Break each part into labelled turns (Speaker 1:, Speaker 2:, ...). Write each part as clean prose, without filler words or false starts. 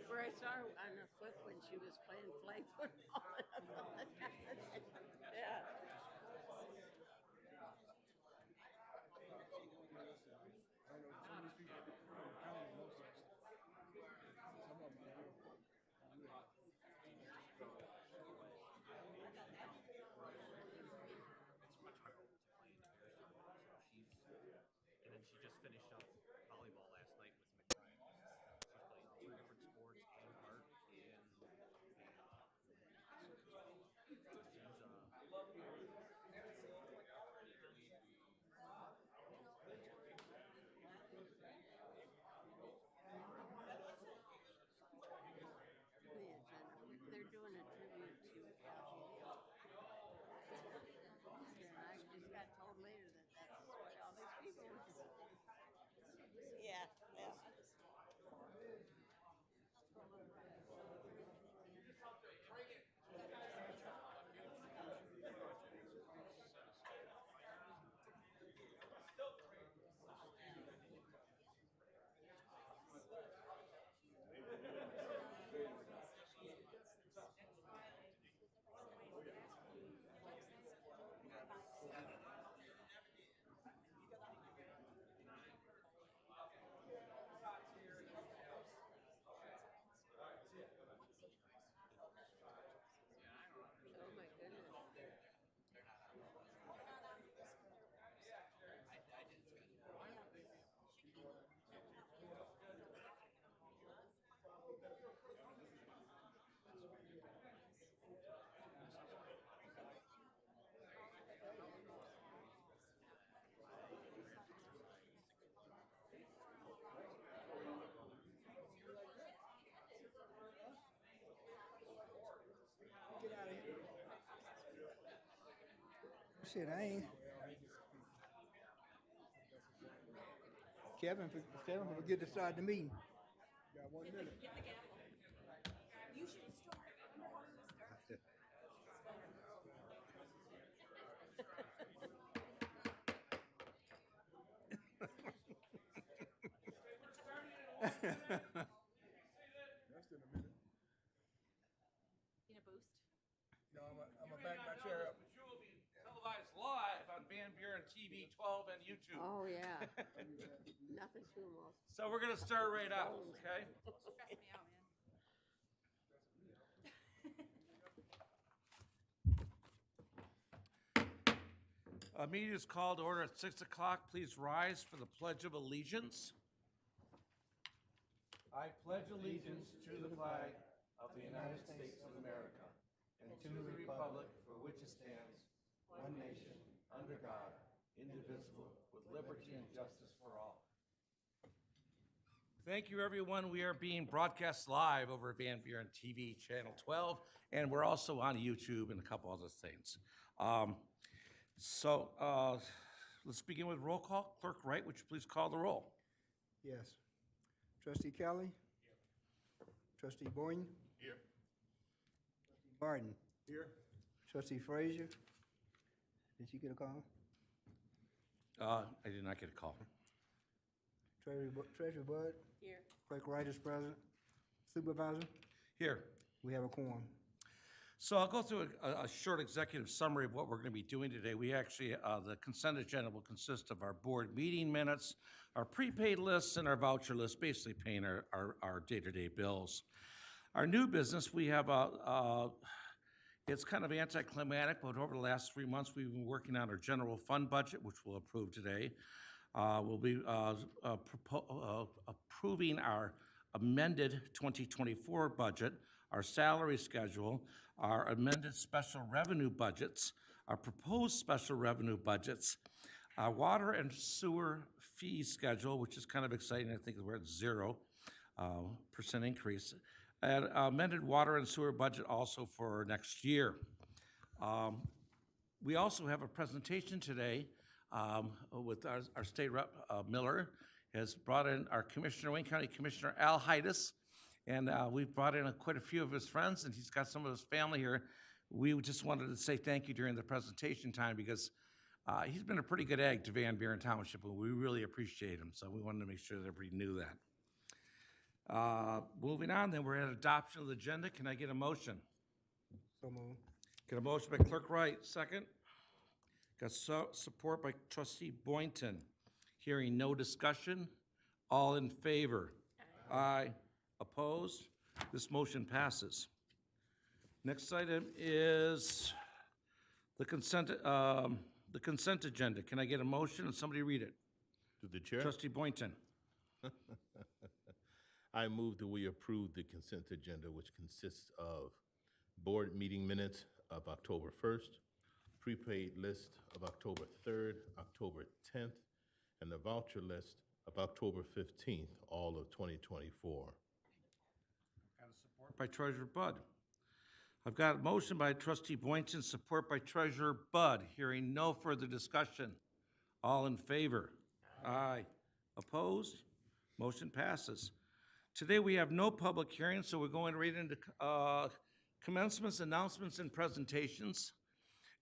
Speaker 1: where I saw her on the flip when she was playing flag football. Yeah.
Speaker 2: I know some of these people from the county, most of them, some of them are here.
Speaker 3: It's much harder to play in Harrison. So and then she just finished up volleyball last night with McBride. She's played two different sports and art and
Speaker 1: The agenda. They're doing a tribute to Al. And I just got told later that that's what all these people were. Yeah, yeah. Oh my goodness.
Speaker 2: Get out of here. Shit, I ain't. Kevin, forget to start the meeting. Got 1 minute.
Speaker 4: You should start.
Speaker 2: That's in a minute.
Speaker 4: Need a boost?
Speaker 2: No, I'm gonna back my chair up.
Speaker 5: The show will be televised live on Van Buren TV 12 and YouTube.
Speaker 1: Oh yeah. Nothing too much.
Speaker 5: So we're gonna start right out, okay?
Speaker 4: Stress me out, man.
Speaker 5: A meeting is called to order at 6 o'clock. Please rise for the Pledge of Allegiance. I pledge allegiance to the flag of the United States of America and to the republic for which it stands, one nation, under God, indivisible, with liberty and justice for all. Thank you, everyone. We are being broadcast live over Van Buren TV Channel 12, and we're also on YouTube and a couple other things. Let's begin with roll call. Clerk Wright, would you please call the roll?
Speaker 2: Yes. Trustee Kelly? Here. Trustee Boyne?
Speaker 5: Here.
Speaker 2: Trustee Martin?
Speaker 5: Here.
Speaker 2: Trustee Frazier? Did you get a call?
Speaker 5: I did not get a call.
Speaker 2: Treasurer Bud?
Speaker 1: Here.
Speaker 2: Clerk Wright is present. Supervisor?
Speaker 5: Here.
Speaker 2: We have a quorum.
Speaker 5: So I'll go through a short executive summary of what we're going to be doing today. We actually, the consent agenda will consist of our board meeting minutes, our prepaid lists, and our voucher list, basically paying our day-to-day bills. Our new business, we have it's kind of anticlimactic, but over the last 3 months, we've been working on our general fund budget, which we'll approve today. We'll be approving our amended 2024 budget, our salary schedule, our amended special revenue budgets, our proposed special revenue budgets, our water and sewer fee schedule, which is kind of exciting. I think we're at 0% increase, and amended water and sewer budget also for next year. We also have a presentation today with our state rep, Miller, has brought in our Commissioner, Wayne County Commissioner Al Heides, and we've brought in quite a few of his friends, and he's got some of his family here. We just wanted to say thank you during the presentation time because he's been a pretty good egg to Van Buren Township, and we really appreciate him, so we wanted to make sure that everybody knew that. Moving on, then we're at adoption of the agenda. Can I get a motion?
Speaker 2: So moved.
Speaker 5: Get a motion by Clerk Wright, second. Got support by Trustee Boynton. Hearing no discussion. All in favor? Aye. Opposed? This motion passes. Next item is the consent agenda. Can I get a motion and somebody read it?
Speaker 6: To the chair,
Speaker 5: Trustee Boynton.
Speaker 6: I move that we approve the consent agenda, which consists of board meeting minutes of October 1st, prepaid list of October 3rd, October 10th, and the voucher list of October 15th, all of 2024.
Speaker 5: Got a support by Treasurer Bud. I've got a motion by Trustee Boynton, support by Treasurer Bud. Hearing no further discussion. All in favor? Aye. Opposed? Motion passes. Today we have no public hearing, so we're going right into commencements, announcements, and presentations.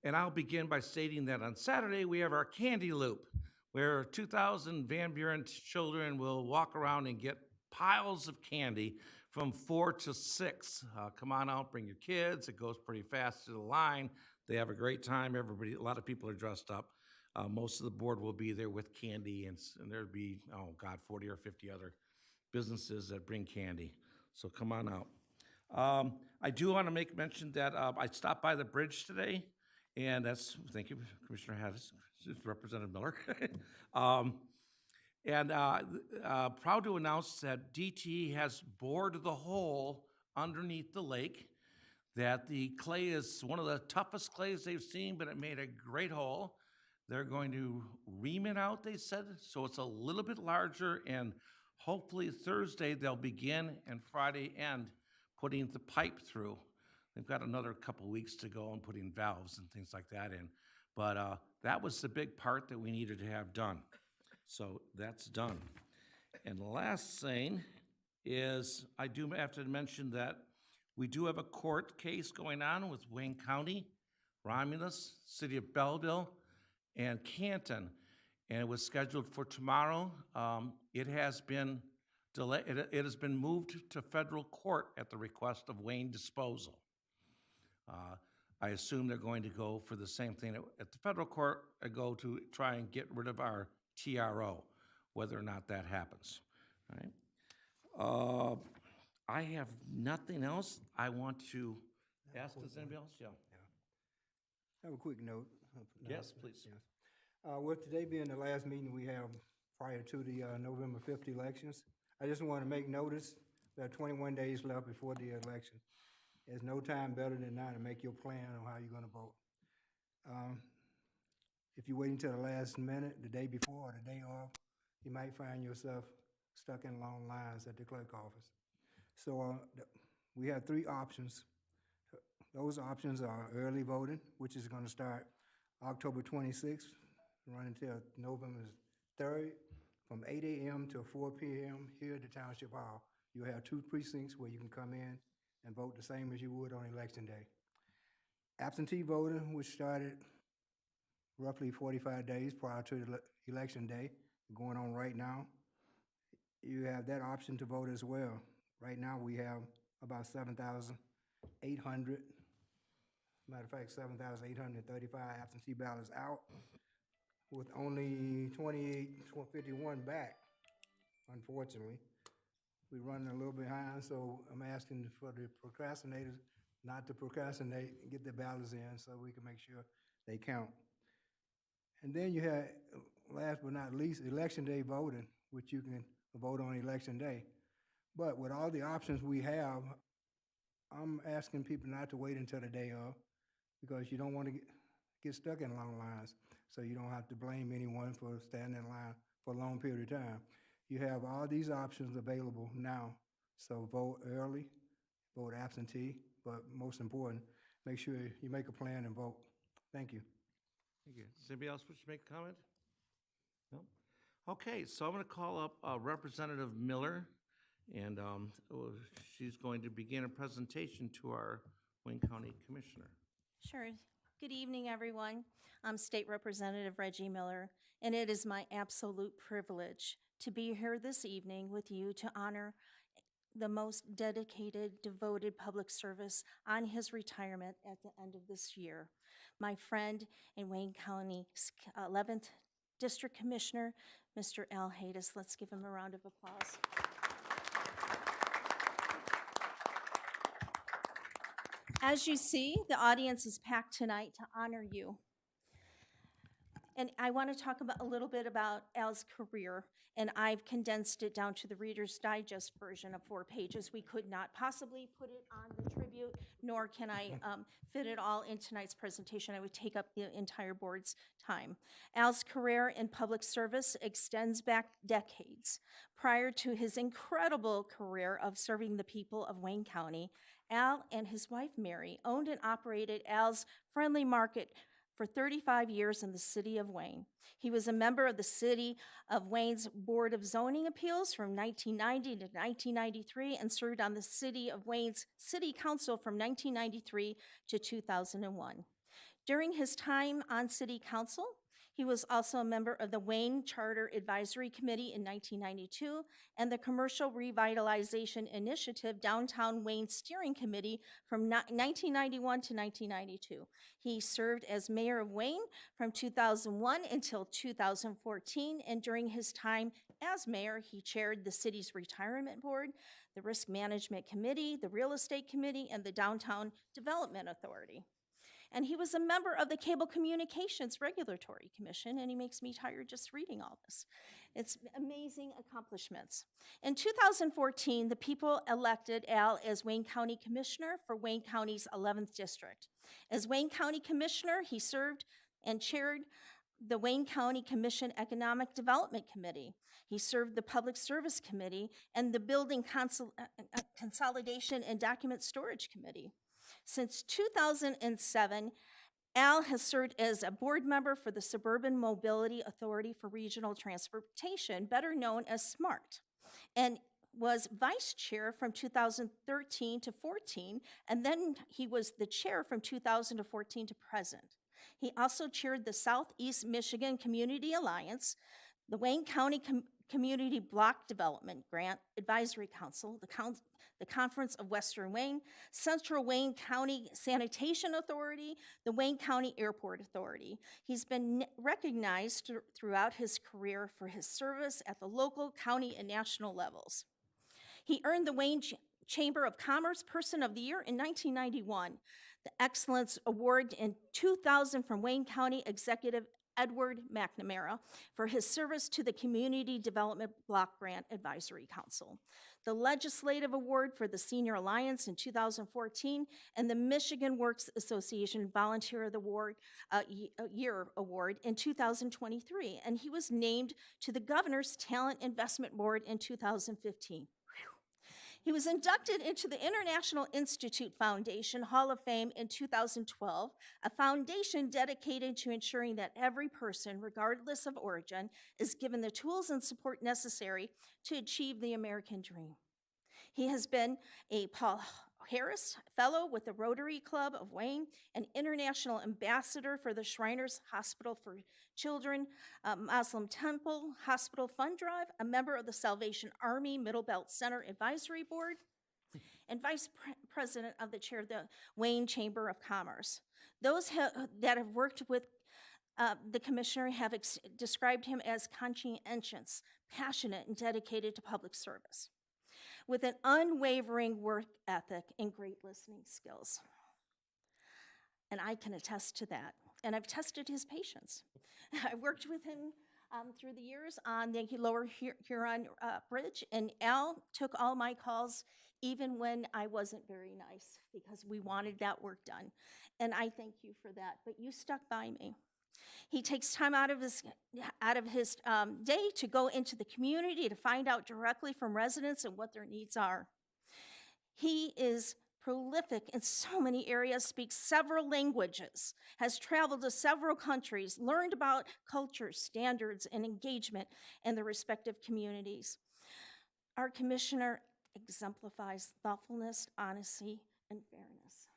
Speaker 5: And I'll begin by stating that on Saturday we have our Candy Loop, where 2,000 Van Buren children will walk around and get piles of candy from 4 to 6. Come on out, bring your kids. It goes pretty fast to the line. They have a great time. Everybody, a lot of people are dressed up. Most of the board will be there with candy, and there'll be, 40 or 50 other businesses that bring candy. So come on out. I do want to make mention that I stopped by the bridge today, and thank you, Commissioner Hattis, Representative Miller. Proud to announce that DT has bored the hole underneath the lake, that the clay is one of the toughest clays they've seen, but it made a great hole. They're going to ream it out, they said, so it's a little bit larger, and hopefully Thursday they'll begin, and Friday end, putting the pipe through. They've got another couple weeks to go on putting valves and things like that in. But that was the big part that we needed to have done. So that's done. And the last thing is, I do have to mention that we do have a court case going on with Wayne County, Romulus, City of Belleville, and Canton, and it was scheduled for tomorrow. It has been delayed. It has been moved to federal court at the request of Wayne Disposal. I assume they're going to go for the same thing at the federal court, go to try and get rid of our TRO, whether or not that happens. All right. I have nothing else. I want to ask, does anybody else? Yeah.
Speaker 2: I have a quick note.
Speaker 5: Yes, please.
Speaker 2: Yes. With today being the last meeting we have prior to the November 5th elections, I just want to make notice there are 21 days left before the election. There's no time better than now to make your plan on how you're going to vote. If you wait until the last minute, the day before or the day off, you might find yourself stuck in long lines at the clerk office. So we have 3 options. Those options are early voting, which is going to start October 26th, run until November 3rd, from 8 a.m. to 4 p.m. here at the Township Hall. You'll have 2 precincts where you can come in and vote the same as you would on Election Day. Absentee voting, which started roughly 45 days prior to the Election Day, going on right now. You have that option to vote as well. Right now, we have about 7,800, matter of fact, 7,835 absentee ballots out, with only 2,851 back, unfortunately. We're running a little behind, so I'm asking for the procrastinators not to procrastinate and get their ballots in so we can make sure they count. And then you have, last but not least, Election Day voting, which you can vote on Election Day. But with all the options we have, I'm asking people not to wait until the day of, because you don't want to get stuck in long lines, so you don't have to blame anyone for standing in line for a long period of time. You have all these options available now, so vote early, vote absentee, but most important, make sure you make a plan and vote. Thank you.
Speaker 5: Thank you. Does anybody else wish to make a comment? No? Okay, so I'm going to call up Representative Miller, and she's going to begin a presentation to our Wayne County Commissioner.
Speaker 7: Sure. Good evening, everyone. I'm State Representative Reggie Miller, and it is my absolute privilege to be here this evening with you to honor the most dedicated, devoted public service on his retirement at the end of this year. My friend and Wayne County's 11th District Commissioner, Mr. Al Haydes. Let's give him a round of applause. As you see, the audience is packed tonight to honor you. And I want to talk a little bit about Al's career, and I've condensed it down to the Reader's Digest version of 4 pages. We could not possibly put it on the tribute, nor can I fit it all in tonight's presentation. I would take up the entire board's time. Al's career in public service extends back decades. Prior to his incredible career of serving the people of Wayne County, Al and his wife, Mary, owned and operated Al's Friendly Market for 35 years in the city of Wayne. He was a member of the city of Wayne's Board of Zoning Appeals from 1990 to 1993 and served on the city of Wayne's City Council from 1993 to 2001. During his time on city council, he was also a member of the Wayne Charter Advisory Committee in 1992 and the Commercial Revitalization Initiative Downtown Wayne Steering Committee from 1991 to 1992. He served as mayor of Wayne from 2001 until 2014, and during his time as mayor, he chaired the city's retirement board, the Risk Management Committee, the Real Estate Committee, and the Downtown Development Authority. And he was a member of the Cable Communications Regulatory Commission, and he makes me tired just reading all this. It's amazing accomplishments. In 2014, the people elected Al as Wayne County Commissioner for Wayne County's 11th District. As Wayne County Commissioner, he served and chaired the Wayne County Commission Economic Development Committee. He served the Public Service Committee and the Building Consolidation and Document Storage Committee. Since 2007, Al has served as a board member for the Suburban Mobility Authority for Regional Transportation, better known as SMART, and was vice chair from 2013 to 14, and then he was the chair from 2000 to 14 to present. He also chaired the Southeast Michigan Community Alliance, the Wayne County Community Block Development Grant Advisory Council, the Conference of Western Wayne, Central Wayne County Sanitation Authority, the Wayne County Airport Authority. He's been recognized throughout his career for his service at the local, county, and national levels. He earned the Wayne Chamber of Commerce Person of the Year in 1991, the Excellence Award in 2000 from Wayne County Executive Edward McNamara for his service to the Community Development Block Grant Advisory Council, the Legislative Award for the Senior Alliance in 2014, and the Michigan Works Association Volunteer of the Year Award in 2023, and he was named to the Governor's Talent Investment Board in 2015. He was inducted into the International Institute Foundation Hall of Fame in 2012, a foundation dedicated to ensuring that every person, regardless of origin, is given the tools and support necessary to achieve the American dream. He has been a Paul Harris Fellow with the Rotary Club of Wayne, an international ambassador for the Shriners Hospital for Children, Muslim Temple Hospital Fund Drive, a member of the Salvation Army Middle Belt Center Advisory Board, and vice president of the chair of the Wayne Chamber of Commerce. Those that have worked with the commissioner have described him as conscientious, passionate, and dedicated to public service, with an unwavering work ethic and great listening skills. And I can attest to that. And I've tested his patience. I worked with him through the years on the Lower Huron Bridge, and Al took all my calls even when I wasn't very nice, because we wanted that work done. And I thank you for that, but you stuck by me. He takes time out of his day to go into the community to find out directly from residents and what their needs are. He is prolific in so many areas, speaks several languages, has traveled to several countries, learned about culture, standards, and engagement in the respective communities. Our commissioner exemplifies thoughtfulness, honesty, and fairness.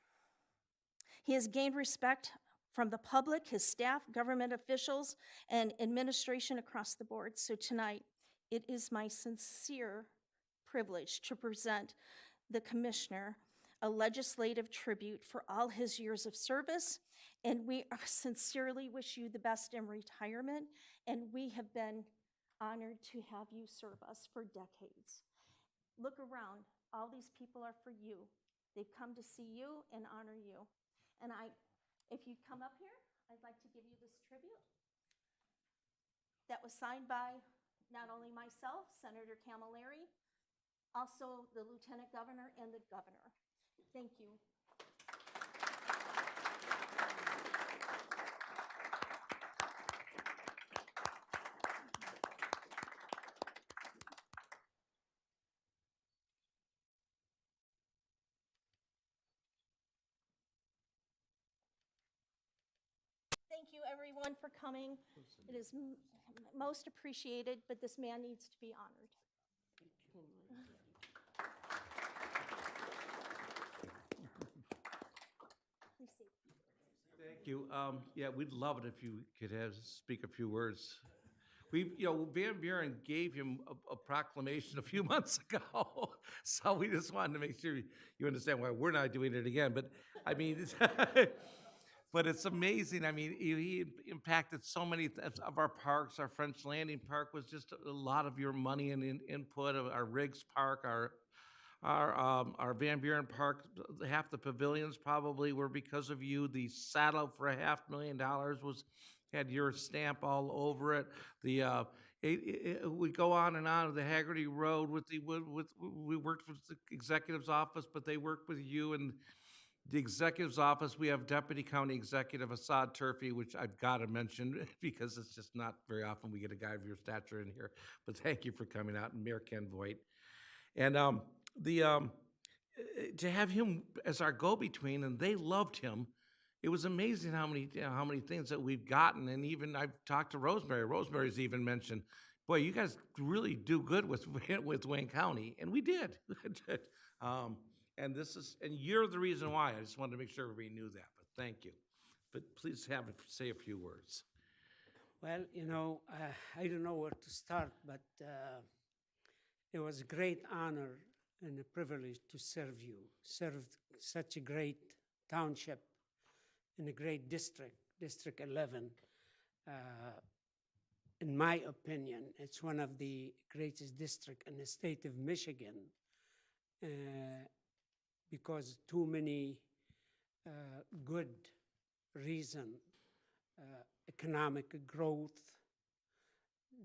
Speaker 7: He has gained respect from the public, his staff, government officials, and administration across the board. So tonight, it is my sincere privilege to present the Commissioner a legislative tribute for all his years of service, and we sincerely wish you the best in retirement, and we have been honored to have you serve us for decades. Look around. All these people are for you. They've come to see you and honor you. And if you'd come up here, I'd like to give you this tribute that was signed by not only myself, Senator Camilleri, also the Lieutenant Governor and the Governor. Thank you. Thank you, everyone, for coming. It is most appreciated, but this man needs to be honored. Please sit.
Speaker 5: Thank you. Yeah, we'd love it if you could speak a few words. Van Buren gave him a proclamation a few months ago, so we just wanted to make sure you understand why we're not doing it again. But I mean, but it's amazing. I mean, he impacted so many of our parks. Our French Landing Park was just a lot of your money and input. Of our Riggs Park, our Van Buren Park, half the pavilions probably were because of you. The saddle for $500,000 had your stamp all over it. We go on and on. The Haggerty Road we worked with the executive's office, but they worked with you and the executive's office. We have Deputy County Executive Assad Turfy, which I've got to mention because it's just not very often we get a guy of your stature in here. But thank you for coming out, and Mayor Ken Voigt. And to have him as our go-between, and they loved him. It was amazing how many things that we've gotten, and even I've talked to Rosemary. Rosemary's even mentioned, "Boy, you guys really do good with Wayne County," and we did. And you're the reason why. I just wanted to make sure everybody knew that. But thank you. But please say a few words.
Speaker 8: Well, I don't know where to start, but it was a great honor and a privilege to serve you. Served such a great township in a great district, District 11. In my opinion, it's one of the greatest districts in the state of Michigan because too many good reasons, economic growth,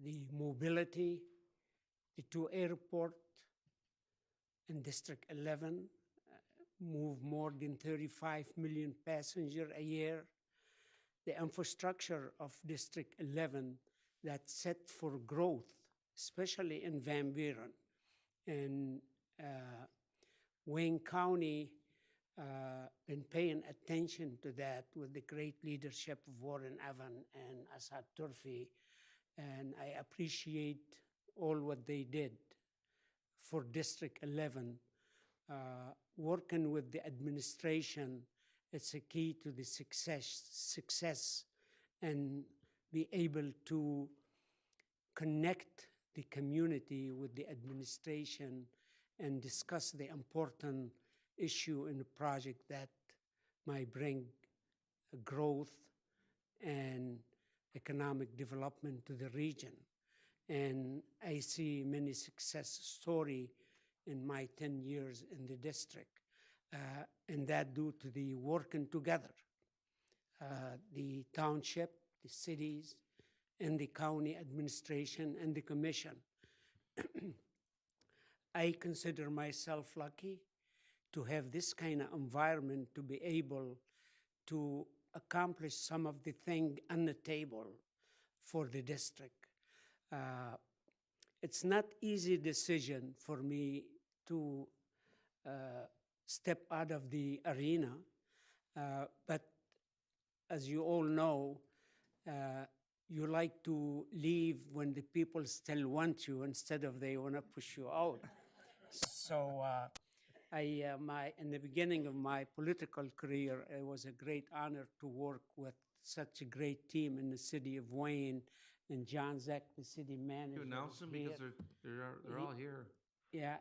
Speaker 8: the mobility, the two airports in District 11, move more than 35 million passengers a year. The infrastructure of District 11 that's set for growth, especially in Van Buren. And Wayne County been paying attention to that with the great leadership of Warren Evan and Assad Turfy. And I appreciate all what they did for District 11. Working with the administration, it's a key to the success and be able to connect the community with the administration and discuss the important issue in the project that might bring growth and economic development to the region. And I see many success stories in my 10 years in the district, and that due to the working together. The township, the cities, and the county administration and the commission. I consider myself lucky to have this kind of environment to be able to accomplish some of the things on the table for the district. It's not easy decision for me to step out of the arena, but as you all know, you like to leave when the people still want you instead of they want to push you out. So in the beginning of my political career, it was a great honor to work with such a great team in the city of Wayne and John Zeck, the city manager.
Speaker 5: You announce them because they're all here.
Speaker 8: Yeah,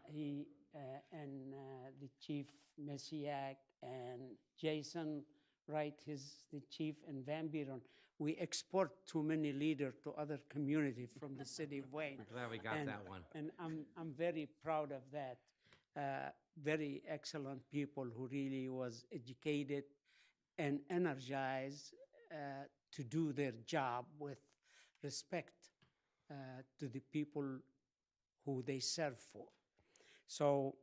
Speaker 8: and the Chief Messiak and Jason Wright, the chief, and Van Buren. We export too many leaders to other communities from the city of Wayne.
Speaker 5: We're glad we got
Speaker 8: And-
Speaker 5: that one.
Speaker 8: And I'm very proud of that. Very excellent people who really was educated and energized to do their job with respect to the people who they serve for. So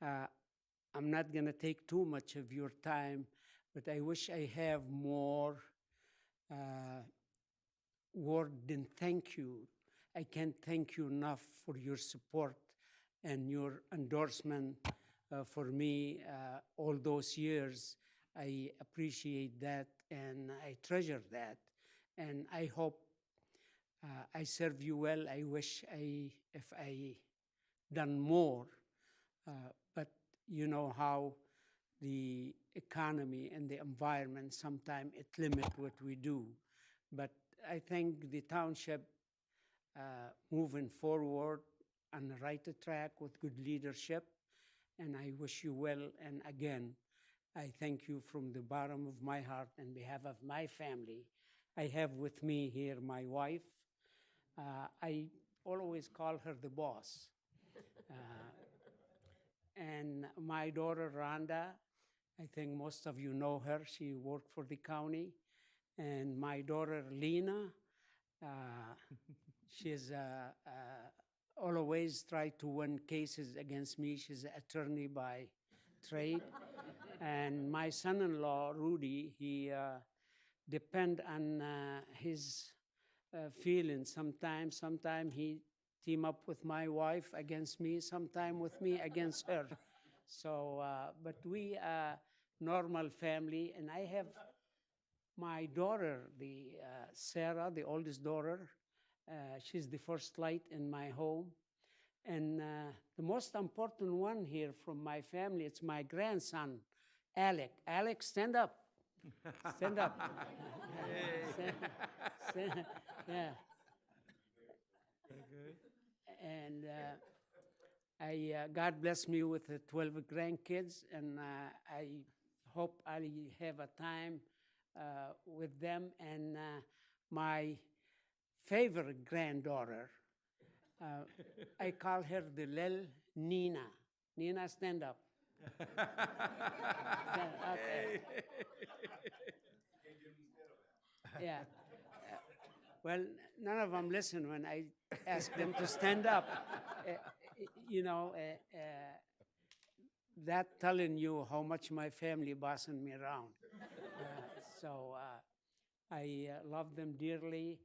Speaker 8: I'm not going to take too much of your time, but I wish I have more word than thank you. I can't thank you enough for your support and your endorsement for me all those years. I appreciate that and I treasure that. And I hope I serve you well. I wish if I done more, but you know how the economy and the environment, sometimes it limit what we do. But I think the township moving forward on the right track with good leadership, and I wish you well. And again, I thank you from the bottom of my heart on behalf of my family. I have with me here my wife. I always call her the boss. And my daughter, Rhonda, I think most of you know her. She worked for the county. And my daughter, Lena, she's always tried to win cases against me. She's an attorney by trade. And my son-in-law, Rudy, he depend on his feelings sometimes. Sometimes he team up with my wife against me, sometime with me against her. So, but we are normal family, and I have my daughter, Sarah, the oldest daughter. She's the first light in my home. And the most important one here from my family, it's my grandson, Alec. Alec, stand up. Stand up. Yeah. And God bless me with 12 grandkids, and I hope I have a time with them. And my favorite granddaughter, I call her the little Nina. Nina, stand up. Okay. Yeah. Well, none of them listen when I ask them to stand up. You know, that telling you how much my family bossing me around. So I love them dearly.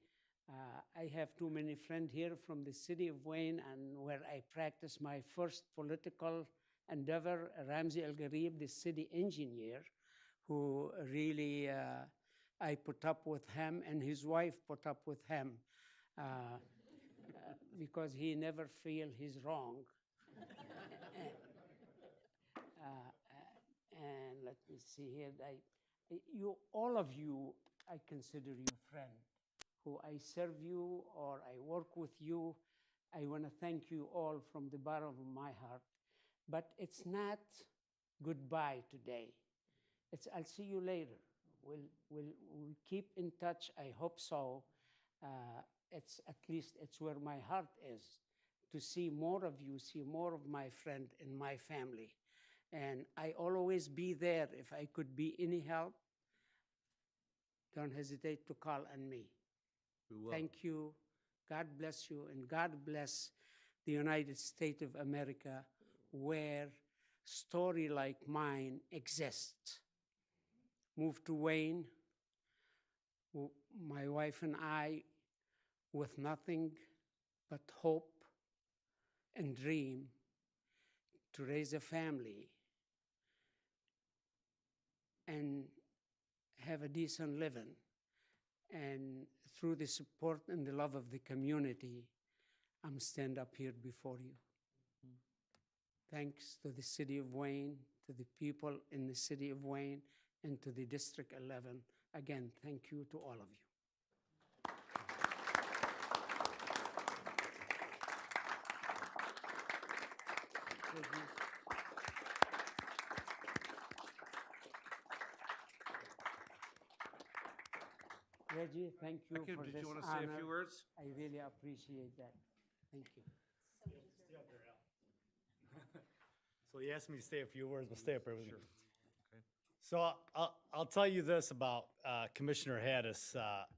Speaker 8: I have too many friends here from the city of Wayne, and where I practiced my first political endeavor, Ramsey El Garib, the city engineer, who really I put up with him, and his wife put up with him because he never feel he's wrong. And let me see here. All of you, I consider you friend. Who I serve you or I work with you, I want to thank you all from the bottom of my heart. But it's not goodbye today. It's I'll see you later. We'll keep in touch. I hope so. It's at least it's where my heart is, to see more of you, see more of my friend and my family. And I always be there. If I could be any help, don't hesitate to call on me. Thank you. God bless you, and God bless the United States of America, where story like mine exists. Moved to Wayne, my wife and I, with nothing but hope and dream to raise a family and have a decent living. And through the support and the love of the community, I'm stand up here before you. Thanks to the city of Wayne, to the people in the city of Wayne, and to the District 11. Again, thank you to all of you. Reggie, thank you
Speaker 5: Becky,
Speaker 8: for
Speaker 5: did
Speaker 8: this
Speaker 5: you want to say a
Speaker 8: honor.
Speaker 5: few words?
Speaker 8: I really appreciate that. Thank you.
Speaker 9: So he asked me to say a few words, but stay up there with me. So I'll tell you this about Commissioner Haddis.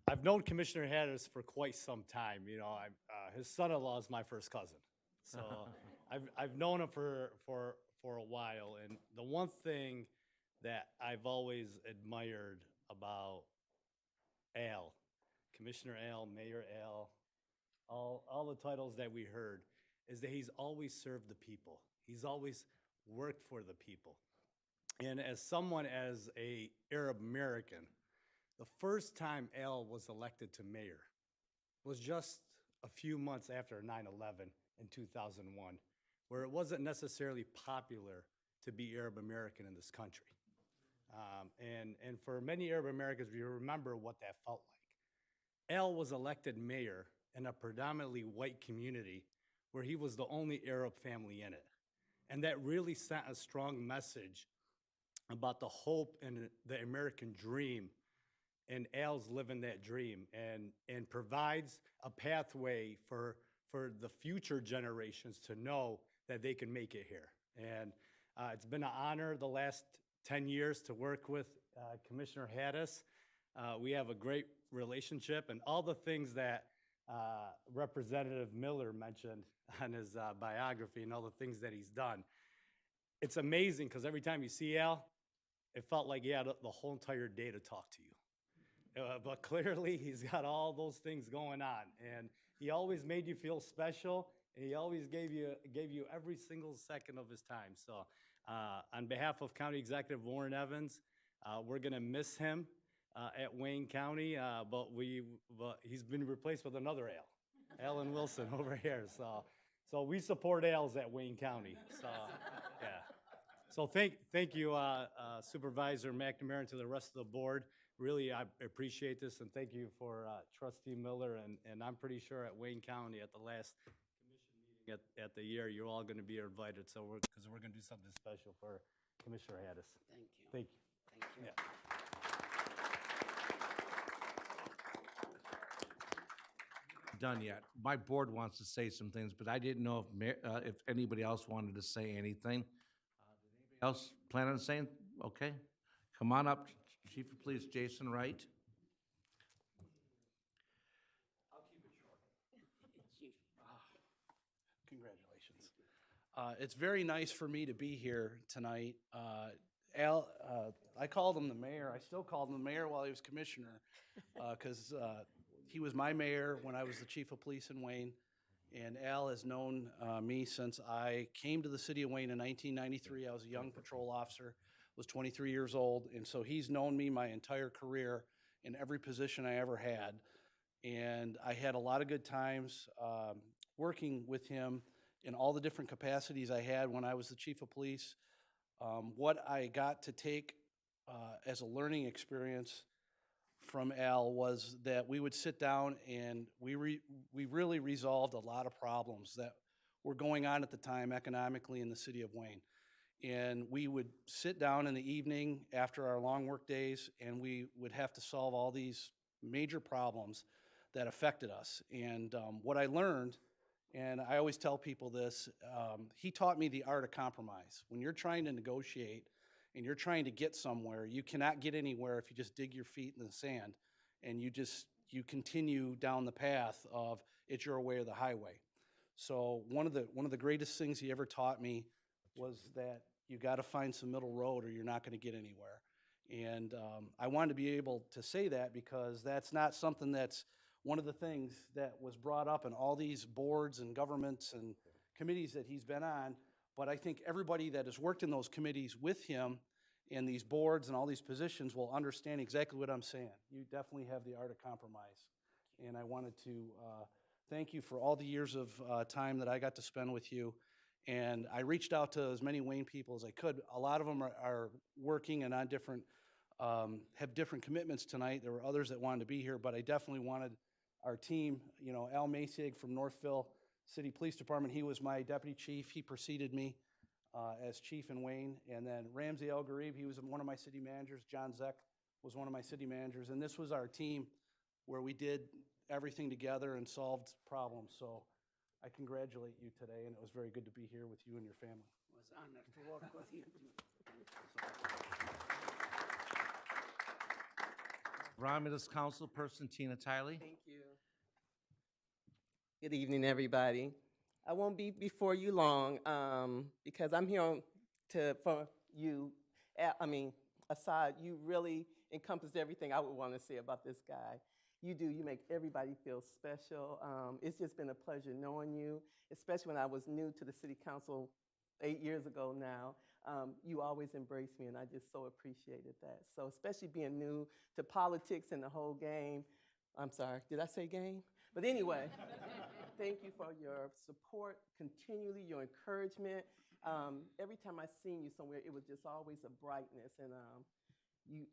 Speaker 9: I've known Commissioner Haddis for quite some time. You know, his son-in-law is my first cousin, so I've known him for a while. And the one thing that I've always admired about Al, Commissioner Al, Mayor Al, all the titles that we heard, is that he's always served the people. He's always worked for the people. And as someone, as a Arab American, the first time Al was elected to mayor was just a few months after 9/11 in 2001, where it wasn't necessarily popular to be Arab American in this country. And for many Arab Americans, we remember what that felt like. Al was elected mayor in a predominantly white community where he was the only Arab family in it. And that really sent a strong message about the hope and the American dream, and Al's living that dream, and provides a pathway for the future generations to know that they can make it here. And it's been an honor the last 10 years to work with Commissioner Haddis. We have a great relationship, and all the things that Representative Miller mentioned on his biography and all the things that he's done. It's amazing because every time you see Al, it felt like he had the whole entire day to talk to you. But clearly, he's got all those things going on, and he always made you feel special, and he always gave you every single second of his time. So, on behalf of County Executive Warren Evans, we're going to miss him at Wayne County, but he's been replaced with another Al, Alan Wilson over here. So we support Al's at Wayne County. So, yeah. So thank you, Supervisor McNamara, and to the rest of the board. Really, I appreciate this, and thank you for Trustee Miller. And I'm pretty sure at Wayne County at the last commission meeting at the year, you're all going to be invited. So because we're going to do something special for Commissioner Haddis.
Speaker 8: Thank you.
Speaker 9: Thank you.
Speaker 8: Thank you.
Speaker 9: Yeah.
Speaker 5: Done yet. My board wants to say some things, but I didn't know if anybody else wanted to say anything. Did anybody else plan on saying? Okay. Come on up, Chief of Police Jason Wright.
Speaker 10: Congratulations. It's very nice for me to be here tonight. Al, I called him the mayor. I still called him the mayor while he was commissioner because he was my mayor when I was the chief of police in Wayne. And Al has known me since I came to the city of Wayne in 1993. I was a young patrol officer, was 23 years old. And so he's known me my entire career in every position I ever had. And I had a lot of good times working with him in all the different capacities I had when I was the chief of police. What I got to take as a learning experience from Al was that we would sit down and we really resolved a lot of problems that were going on at the time economically in the city of Wayne. And we would sit down in the evening after our long work days, and we would have to solve all these major problems that affected us. And what I learned, and I always tell people this, he taught me the art of compromise. When you're trying to negotiate and you're trying to get somewhere, you cannot get anywhere if you just dig your feet in the sand and you continue down the path of it's your way or the highway. So one of the greatest things he ever taught me was that you got to find some middle road or you're not going to get anywhere. And I wanted to be able to say that because that's not something that's one of the things that was brought up in all these boards and governments and committees that he's been on. But I think everybody that has worked in those committees with him and these boards and all these positions will understand exactly what I'm saying. You definitely have the art of compromise. And I wanted to thank you for all the years of time that I got to spend with you. And I reached out to as many Wayne people as I could. A lot of them are working and on different, have different commitments tonight. There were others that wanted to be here, but I definitely wanted our team, you know, Al Masig from Northville City Police Department, he was my deputy chief. He preceded me as chief in Wayne. And then Ramsey El Garib, he was one of my city managers. John Zeck was one of my city managers. And this was our team where we did everything together and solved problems. So I congratulate you today, and it was very good to be here with you and your family.
Speaker 8: It was an honor to work with you.
Speaker 5: Romulus Councilperson Tina Tiley.
Speaker 11: Thank you. Good evening, everybody. I won't be before you long because I'm here for you. Asad, you really encompass everything I would want to say about this guy. You do. You make everybody feel special. It's just been a pleasure knowing you, especially when I was new to the city council 8 years ago now. You always embraced me, and I just so appreciated that. So especially being new to politics and the whole game. I'm sorry, did I say game? But anyway, thank you for your support continually, your encouragement. Every time I seen you somewhere, it was just always a brightness. And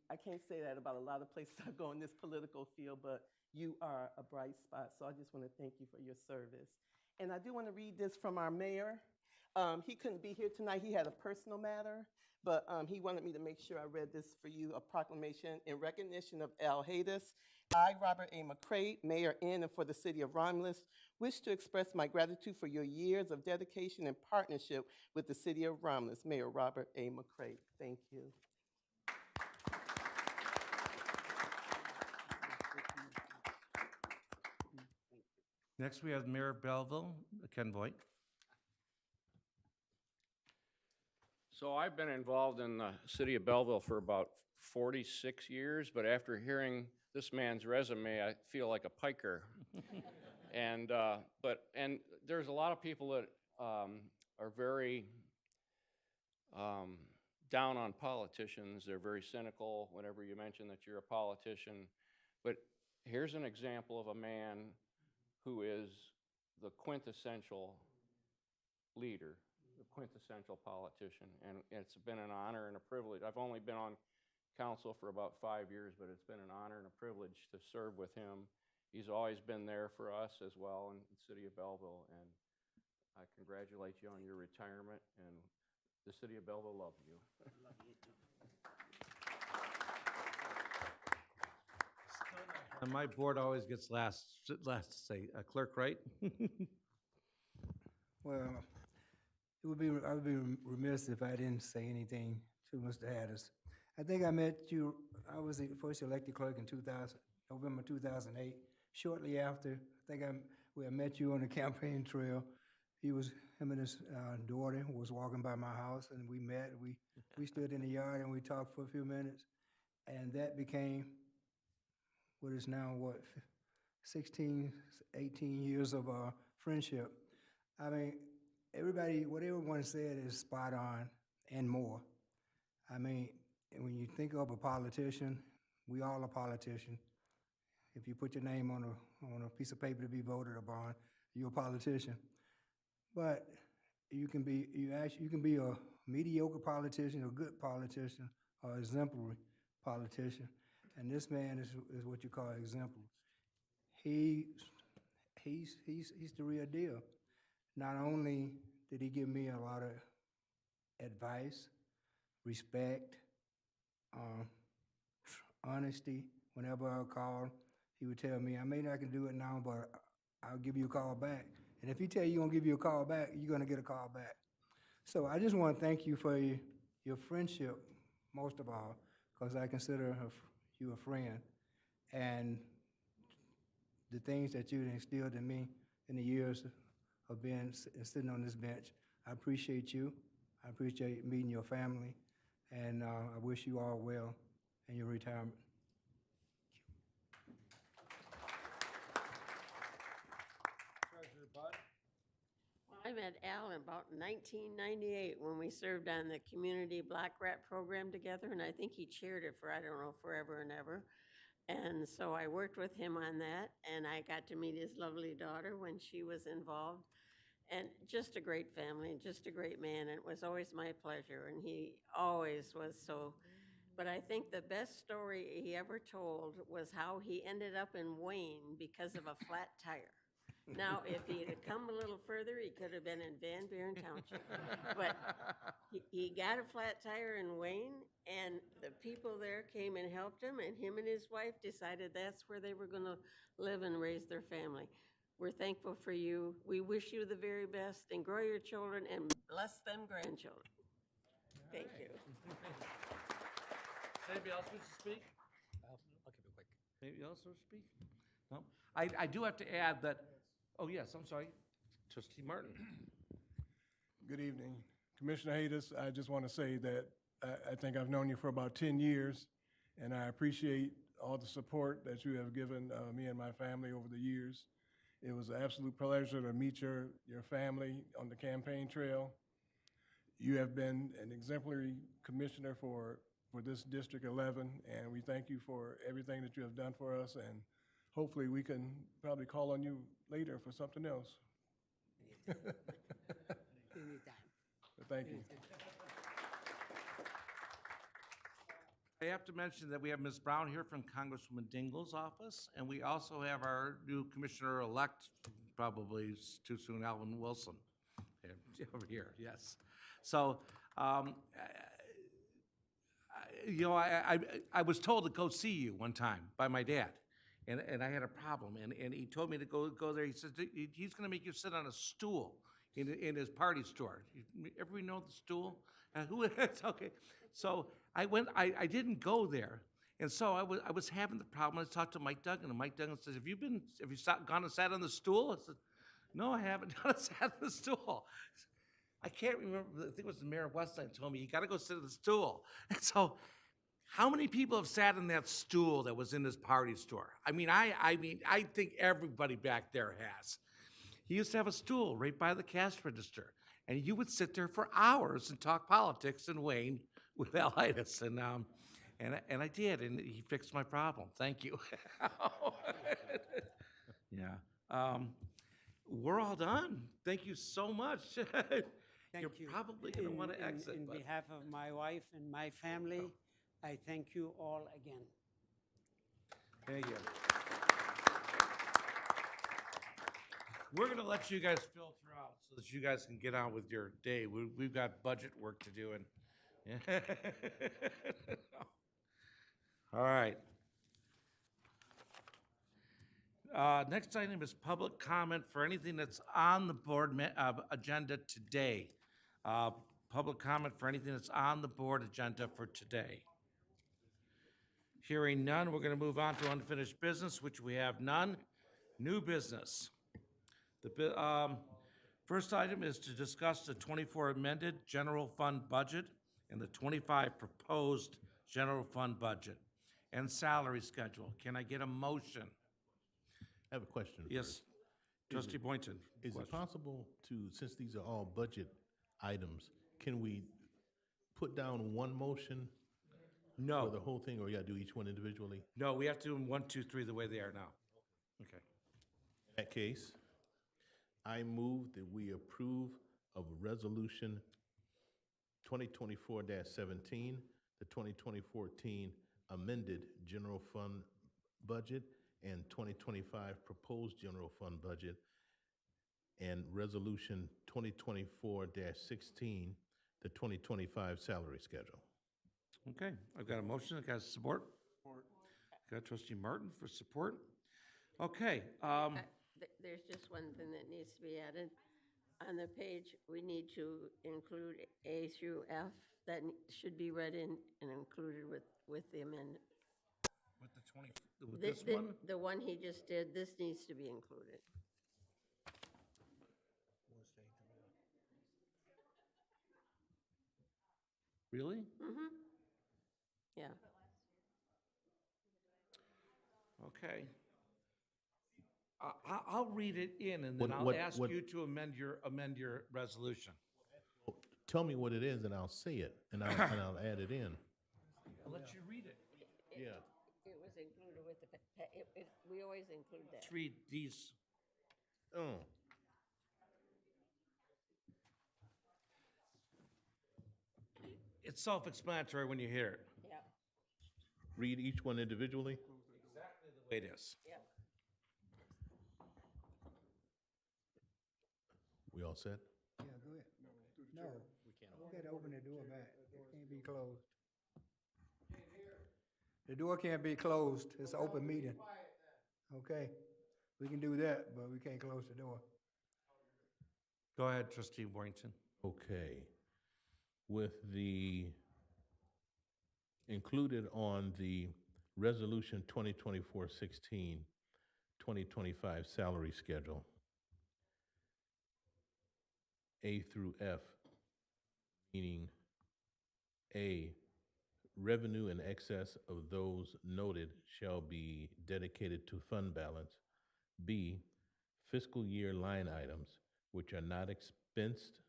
Speaker 11: I can't say that about a lot of places I go in this political field, but you are a bright spot. So I just want to thank you for your service. And I do want to read this from our mayor. He couldn't be here tonight. He had a personal matter, but he wanted me to make sure I read this for you, a proclamation in recognition of Al Haydas. I, Robert A. McCray, Mayor in and for the city of Romulus, wish to express my gratitude for your years of dedication and partnership with the city of Romulus. Mayor Robert A. McCray, thank you.
Speaker 5: Next, we have Mayor of Belleville, Ken Voigt.
Speaker 12: So I've been involved in the city of Belleville for about 46 years, but after hearing this man's resume, I feel like a piker. And there's a lot of people that are very down on politicians. They're very cynical whenever you mention that you're a politician. But here's an example of a man who is the quintessential leader, the quintessential politician, and it's been an honor and a privilege. I've only been on council for about 5 years, but it's been an honor and a privilege to serve with him. He's always been there for us as well in the city of Belleville, and I congratulate you on your retirement, and the city of Belleville loves you.
Speaker 8: Love you too.
Speaker 5: And my board always gets last to say, Clerk Wright.
Speaker 2: Well, I would be remiss if I didn't say anything to Mr. Haddis. I think I met you, I was the first elected clerk in November 2008. Shortly after, I think I met you on the campaign trail. Him and his daughter was walking by my house, and we met. We stood in the yard and we talked for a few minutes, and that became what is now, 16, 18 years of friendship. I mean, what everyone said is spot on and more. I mean, when you think of a politician, we all are politicians. If you put your name on a piece of paper to be voted upon, you're a politician. But you can be a mediocre politician, a good politician, or exemplary politician. And this man is what you call exemplary. He's the real deal. Not only did he give me a lot of advice, respect, honesty. Whenever I called, he would tell me, I may not can do it now, but I'll give you a call back. And if he tell you he's gonna give you a call back, you're gonna get a call back. So I just want to thank you for your friendship, most of all, because I consider you a friend. And the things that you instilled in me in the years of being sitting on this bench, I appreciate you. I appreciate meeting your family, and I wish you all well in your retirement.
Speaker 5: Treasurer Bud.
Speaker 1: I met Al in about 1998 when we served on the Community Black Rat Program together, and I think he chaired it for, I don't know, forever and ever. And so I worked with him on that, and I got to meet his lovely daughter when she was involved. And just a great family, and just a great man, and it was always my pleasure, and he always was so. But I think the best story he ever told was how he ended up in Wayne because of a flat tire. Now, if he'd have come a little further, he could have been in Van Buren Township. But he got a flat tire in Wayne, and the people there came and helped him, and him and his wife decided that's where they were gonna live and raise their family. We're thankful for you. We wish you the very best, and grow your children, and bless them grandchildren. Thank you.
Speaker 5: Anybody else wish to speak?
Speaker 3: I'll keep it quick.
Speaker 5: Anybody else wish to speak? No? I do have to add that, oh, yes, I'm sorry. Trustee Martin.
Speaker 13: Good evening. Commissioner Haydes, I just want to say that I think I've known you for about 10 years, and I appreciate all the support that you have given me and my family over the years. It was an absolute pleasure to meet your family on the campaign trail. You have been an exemplary commissioner for this District 11, and we thank you for everything that you have done for us, and hopefully we can probably call on you later for something else.
Speaker 8: Anytime.
Speaker 13: But thank you.
Speaker 5: I have to mention that we have Ms. Brown here from Congresswoman Dingell's office, and we also have our new commissioner-elect, probably too soon, Alvin Wilson, over here, yes. So, you know, I was told to go see you one time by my dad, and I had a problem, and he told me to go there. He says, he's gonna make you sit on a stool in his party store. Everybody know the stool? It's okay. So I went, I didn't go there. And so I was having the problem. I talked to Mike Duggan, and Mike Duggan says, have you gone and sat on the stool? I said, no, I haven't gone and sat on the stool. I can't remember, I think it was the mayor of Westland told me, you gotta go sit on the stool. And so, how many people have sat in that stool that was in his party store? I mean, I think everybody back there has. He used to have a stool right by the cash register, and you would sit there for hours and talk politics in Wayne with Alitis, and I did, and he fixed my problem. Thank you. Yeah. We're all done. Thank you so much.
Speaker 8: Thank
Speaker 5: You're
Speaker 8: you.
Speaker 5: probably going to want to exit.
Speaker 8: In
Speaker 5: but-
Speaker 8: behalf of my wife and my family, I thank you all again.
Speaker 5: Thank you. We're going to let you guys filter out so that you guys can get on with your day. We've got budget work to do. And all right. Next item is public comment for anything that's on the board agenda today. Public comment for anything that's on the board agenda for today. Hearing none, we're going to move on to unfinished business, which we have none. New business. The first item is to discuss the 24 amended general fund budget and the 25 proposed general fund budget and salary schedule. Can I get a motion?
Speaker 6: I have a question.
Speaker 5: Yes,
Speaker 6: first.
Speaker 5: Trustee Boynton.
Speaker 6: Is it possible to, since these are all budget items, can we put down one motion for
Speaker 5: No,
Speaker 6: the whole thing, or you gotta do each one individually?
Speaker 5: no, we have to do them 1, 2, 3 the way they are now. Okay.
Speaker 6: In that case, I move that we approve of Resolution 2024-17, the 2014 amended general fund budget, and 2025 proposed general fund budget, and Resolution 2024-16, the 2025 salary schedule.
Speaker 5: Okay, I've got a motion, I've got support. Got Trustee Martin for support. Okay,
Speaker 1: There's just one thing that needs to be added. On the page, we need to include A through F. That should be read in and included with the amendment.
Speaker 5: with the 20, with this one?
Speaker 1: The one he just did, this needs to be included.
Speaker 5: Really?
Speaker 1: Mm-hmm. Yeah.
Speaker 5: Okay. I'll read it in, and then
Speaker 6: What-
Speaker 5: I'll
Speaker 6: what-
Speaker 5: ask
Speaker 6: what-
Speaker 5: you to amend your resolution.
Speaker 6: Tell me what it is, and I'll say it, and I'll add it in.
Speaker 5: I'll let you read it.
Speaker 6: Yeah.
Speaker 1: It was included with we always include that.
Speaker 5: Let's read these.
Speaker 6: Oh.
Speaker 5: It's self-explanatory when you hear it.
Speaker 1: Yeah,
Speaker 6: Read each one individually?
Speaker 5: Exactly the way it is.
Speaker 1: yeah.
Speaker 6: We all set?
Speaker 2: Yeah, go ahead. No, we gotta open the door back. It can't be closed. The door can't be closed. It's an open meeting. Okay, we can do that, but we can't close the door.
Speaker 5: Go ahead, trustee Warrington.
Speaker 6: Okay. With the included on the resolution 2024-16, 2025 salary schedule, A through F, meaning A, revenue in excess of those noted shall be dedicated to fund balance. B, fiscal year line items which are not expensed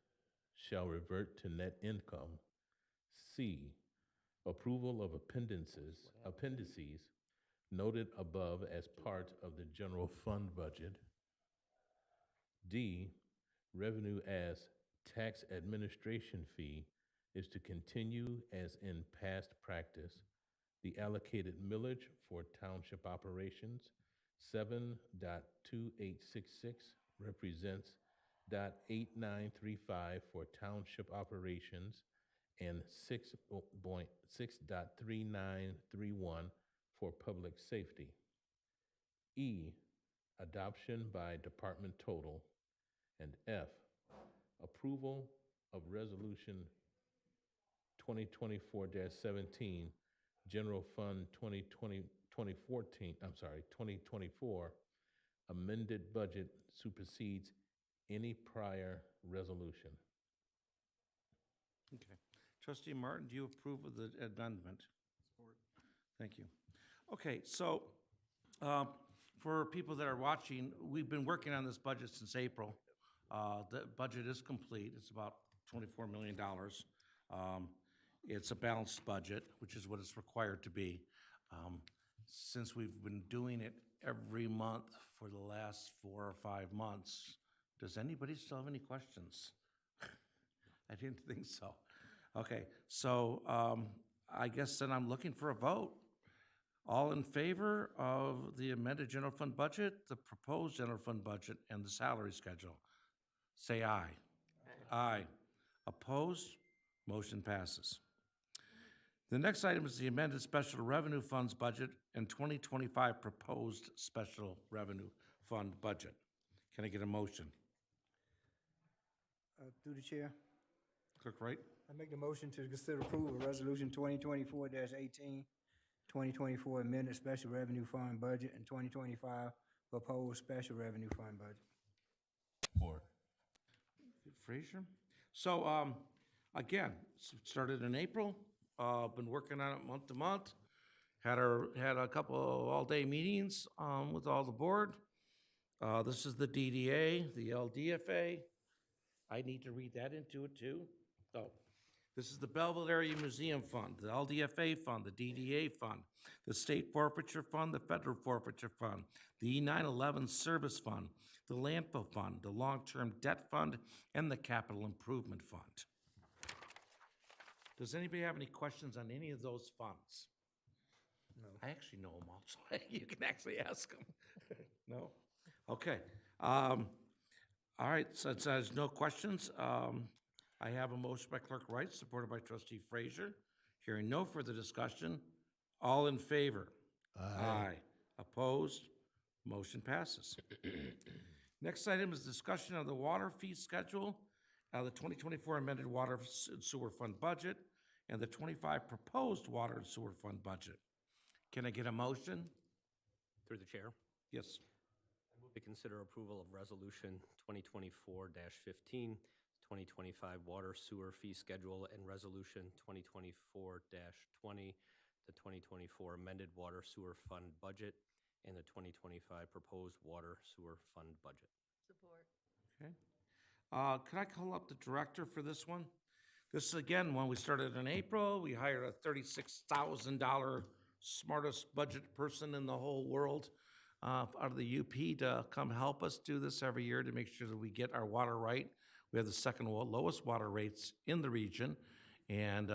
Speaker 6: shall revert to net income. C, approval of appendices noted above as part of the general fund budget. D, revenue as tax administration fee is to continue as in past practice. The allocated millage for township operations, 7.2866 represents .8935 for township operations and 6.3931 for public safety. E, adoption by department total. And F, approval of resolution 2024-17, General Fund 2024, amended budget supersedes any prior resolution.
Speaker 5: Okay. Trustee Martin, do you approve of the amendment? Support. Thank you. Okay, so for people that are watching, we've been working on this budget since April. The budget is complete. It's about $24 million. It's a balanced budget, which is what it's required to be. Since we've been doing it every month for the last 4 or 5 months, does anybody still have any questions? I didn't think so. Okay, so I guess then I'm looking for a vote. All in favor of the amended general fund budget, the proposed general fund budget, and the salary schedule? Say aye. Aye. Opposed? Motion passes. The next item is the amended special revenue funds budget and 2025 proposed special revenue fund budget. Can I get a motion?
Speaker 2: Through the chair,
Speaker 5: Clerk Wright?
Speaker 2: I make the motion to consider approval of resolution 2024-18, 2024 amended special revenue fund budget and 2025 proposed special revenue fund budget.
Speaker 6: Support.
Speaker 5: Frazier? So, again, started in April, been working on it month to month. Had a couple of all-day meetings with all the board. This is the DDA, the LDFA. I need to read that into it too. So, this is the Belleville Area Museum Fund, the LDFA Fund, the DDA Fund, the State Forfeiture Fund, the Federal Forfeiture Fund, the E911 Service Fund, the Landfill Fund, the Long-Term Debt Fund, and the Capital Improvement Fund. Does anybody have any questions on any of those funds? No. I actually know them all, so you can actually ask them. No? Okay. All right, since there's no questions, I have a motion by Clerk Wright, supported by Trustee Frazier. Hearing no further discussion, all in favor? Aye. Opposed? Motion passes. Next item is discussion of the water fee schedule, the 2024 amended water and sewer fund budget, and the 25 proposed water and sewer fund budget. Can I get a motion?
Speaker 3: Through the chair,
Speaker 5: Yes.
Speaker 3: I move to consider approval of resolution 2024-15, 2025 water sewer fee schedule, and resolution 2024-20, the 2024 amended water sewer fund budget, and the 2025 proposed water sewer fund budget.
Speaker 1: Support.
Speaker 5: Okay. Can I call up the director for this one? This is, again, when we started in April. We hired a $36,000 smartest budget person in the whole world out of the UP to come help us do this every year to make sure that we get our water right. We have the second lowest water rates in the region and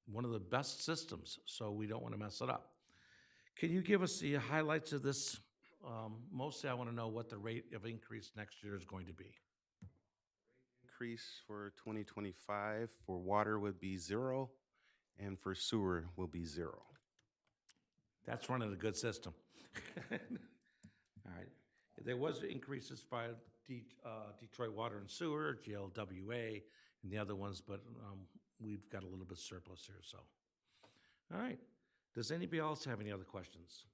Speaker 5: one of the best systems, so we don't want to mess it up. Can you give us the highlights of this? Mostly I want to know what the rate of increase next year is going to be.
Speaker 14: increase for 2025 for water would be 0, and for sewer will be 0.
Speaker 5: That's running a good system. All right. There was increases by Detroit Water and Sewer, GLWA, and the other ones, but we've got a little bit surplus here, so. All right. Does anybody else have any other questions?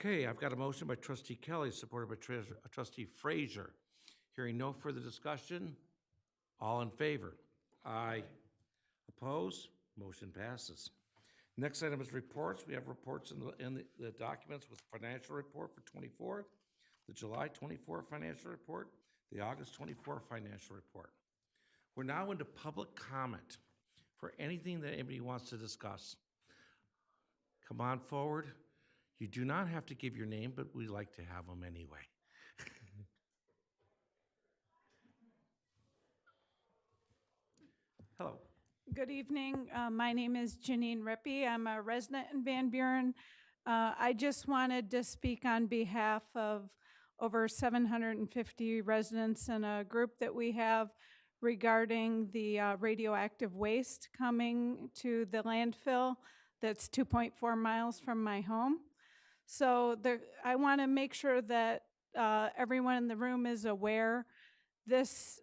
Speaker 5: Okay, I've got a motion by Trustee Kelly, supported by Trustee Frazier. Hearing no further discussion, all in favor? Aye. Oppose? Motion passes. Next item is reports. We have reports in the documents with financial report for 24, the July 24 financial report, the August 24 financial report. We're now into public comment for anything that anybody wants to discuss. Come on forward. You do not have to give your name, but we like to have them anyway. Hello.
Speaker 15: Good evening. My name is Janine Rippey. I'm a resident in Van Buren. I just wanted to speak on behalf of over 750 residents in a group that we have regarding the radioactive waste coming to the landfill that's 2.4 miles from my home. So I want to make sure that everyone in the room is aware this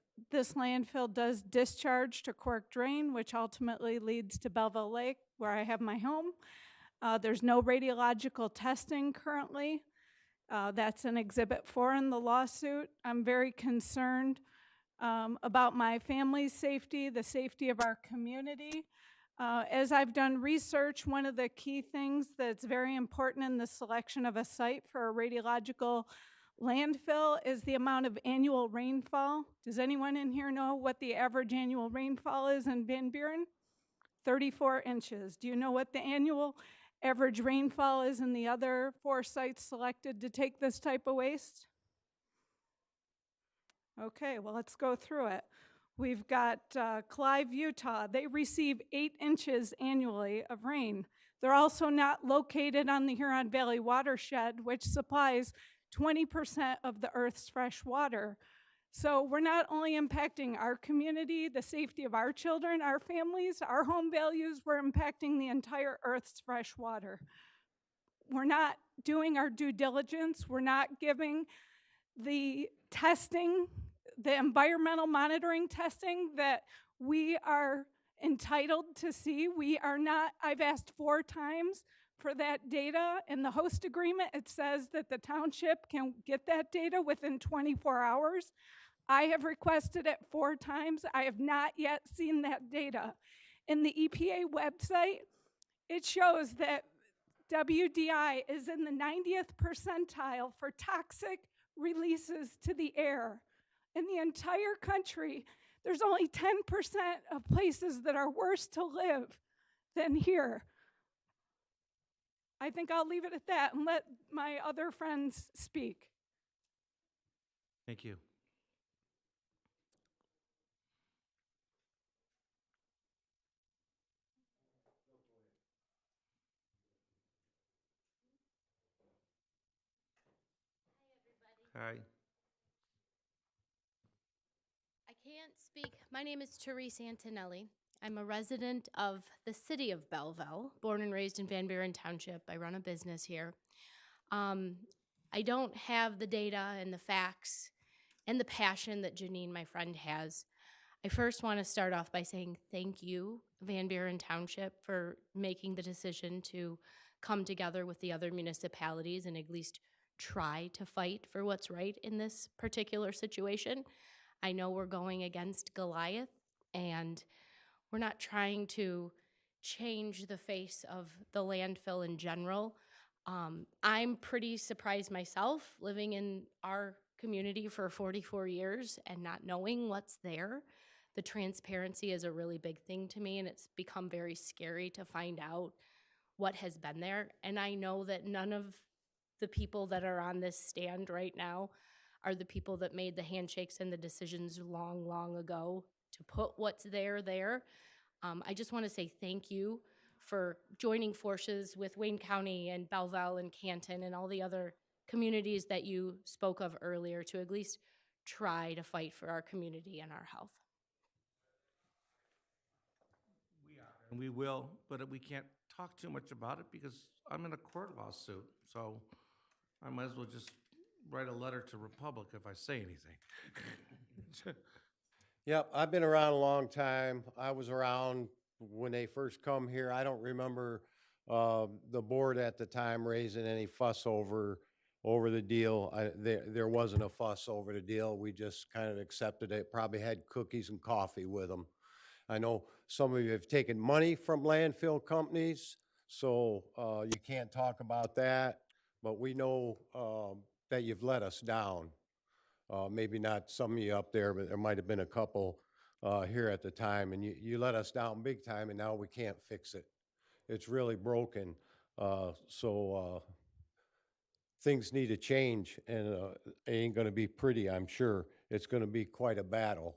Speaker 15: landfill does discharge to Cork Drain, which ultimately leads to Belleville Lake, where I have my home. There's no radiological testing currently. That's in Exhibit 4 in the lawsuit. I'm very concerned about my family's safety, the safety of our community. As I've done research, one of the key things that's very important in the selection of a site for a radiological landfill is the amount of annual rainfall. Does anyone in here know what the average annual rainfall is in Van Buren? 34 inches. Do you know what the annual average rainfall is in the other 4 sites selected to take this type of waste? Okay, well, let's go through it. We've got Clive, Utah. They receive 8 inches annually of rain. They're also not located on the Huron Valley watershed, which supplies 20% of the Earth's fresh water. So we're not only impacting our community, the safety of our children, our families, our home values, we're impacting the entire Earth's fresh water. We're not doing our due diligence. We're not giving the testing, the environmental monitoring testing that we are entitled to see. We are not, I've asked 4 times for that data. In the host agreement, it says that the township can get that data within 24 hours. I have requested it 4 times. I have not yet seen that data. In the EPA website, it shows that WDI is in the 90th percentile for toxic releases to the air. In the entire country, there's only 10% of places that are worse to live than here. I think I'll leave it at that and let my other friends speak.
Speaker 5: Thank you. Hi.
Speaker 16: I can't speak. My name is Therese Antonelli. I'm a resident of the city of Belleville, born and raised in Van Buren Township. I run a business here. I don't have the data and the facts and the passion that Janine, my friend, has. I first want to start off by saying thank you, Van Buren Township, for making the decision to come together with the other municipalities and at least try to fight for what's right in this particular situation. I know we're going against Goliath, and we're not trying to change the face of the landfill in general. I'm pretty surprised myself, living in our community for 44 years and not knowing what's there. The transparency is a really big thing to me, and it's become very scary to find out what has been there. And I know that none of the people that are on this stand right now are the people that made the handshakes and the decisions long, long ago to put what's there there. I just want to say thank you for joining forces with Wayne County and Belleville and Canton and all the other communities that you spoke of earlier to at least try to fight for our community and our health.
Speaker 5: And we will, but we can't talk too much about it because I'm in a court lawsuit. So I might as well just write a letter to Republic if I say anything.
Speaker 17: Yep, I've been around a long time. I was around when they first come here. I don't remember the board at the time raising any fuss over the deal. There wasn't a fuss over the deal. We just kind of accepted it. Probably had cookies and coffee with them. I know some of you have taken money from landfill companies, so you can't talk about that. But we know that you've let us down. Maybe not some of you up there, but there might have been a couple here at the time, and you let us down big time, and now we can't fix it. It's really broken. So things need to change, and it ain't going to be pretty, I'm sure. It's going to be quite a battle.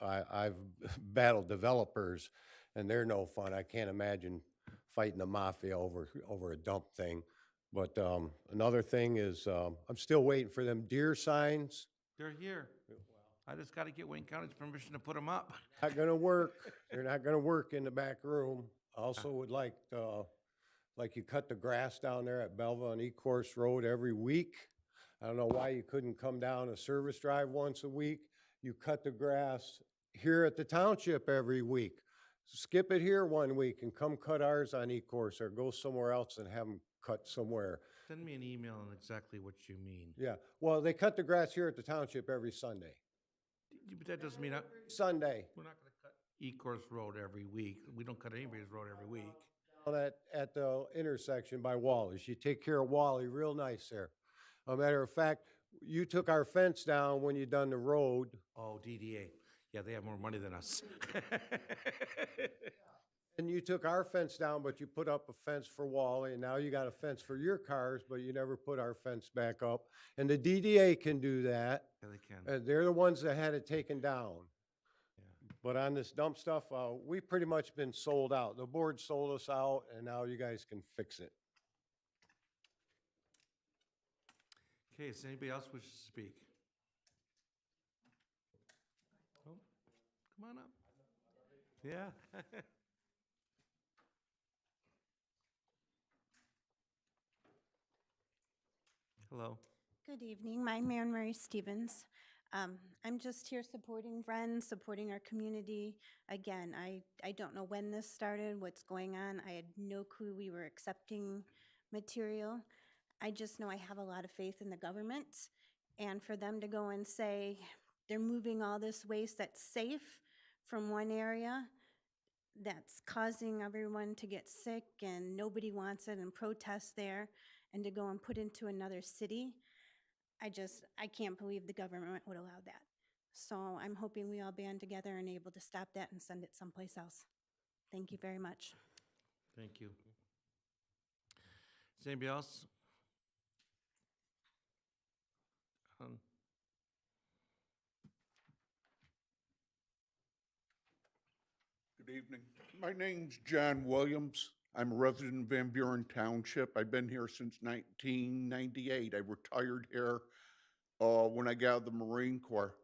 Speaker 17: I've battled developers, and they're no fun. I can't imagine fighting the mafia over a dump thing. But another thing is I'm still waiting for them deer signs.
Speaker 5: They're here. I just got to get Wayne County's permission to put them up.
Speaker 17: Not going to work. They're not going to work in the back room. Also would like you cut the grass down there at Belleville and Ecorse Road every week. I don't know why you couldn't come down a service drive once a week. You cut the grass here at the township every week. Skip it here one week and come cut ours on Ecorse, or go somewhere else and have them cut somewhere.
Speaker 5: Send me an email on exactly what you mean.
Speaker 17: Yeah, well, they cut the grass here at the township every Sunday.
Speaker 5: But that doesn't mean
Speaker 17: Sunday.
Speaker 5: we're not going to cut Ecorse Road every week. We don't cut anybody's road every week.
Speaker 17: At the intersection by Wally's. You take care of Wally real nice there. A matter of fact, you took our fence down when you done the road.
Speaker 5: Oh, DDA. Yeah, they have more money than us.
Speaker 17: And you took our fence down, but you put up a fence for Wally, and now you got a fence for your cars, but you never put our fence back up. And the DDA can do that.
Speaker 5: Yeah, they can.
Speaker 17: They're the ones that had it taken down. But on this dump stuff, we've pretty much been sold out. The board sold us out, and now you guys can fix it.
Speaker 5: Okay, is anybody else wish to speak? Oh, come on up. Yeah. Hello.
Speaker 18: Good evening. I'm Mary Mary Stevens. I'm just here supporting friends, supporting our community. Again, I don't know when this started, what's going on. I had no clue we were accepting material. I just know I have a lot of faith in the government. And for them to go and say they're moving all this waste that's safe from one area that's causing everyone to get sick and nobody wants it and protest there, and to go and put into another city, I can't believe the government would allow that. So I'm hoping we all band together and able to stop that and send it someplace else. Thank you very much.
Speaker 5: Thank you. Is anybody else?
Speaker 19: Good evening. My name's John Williams. I'm a resident of Van Buren Township. I've been here since 1998. I retired here when I got out of the Marine Corps.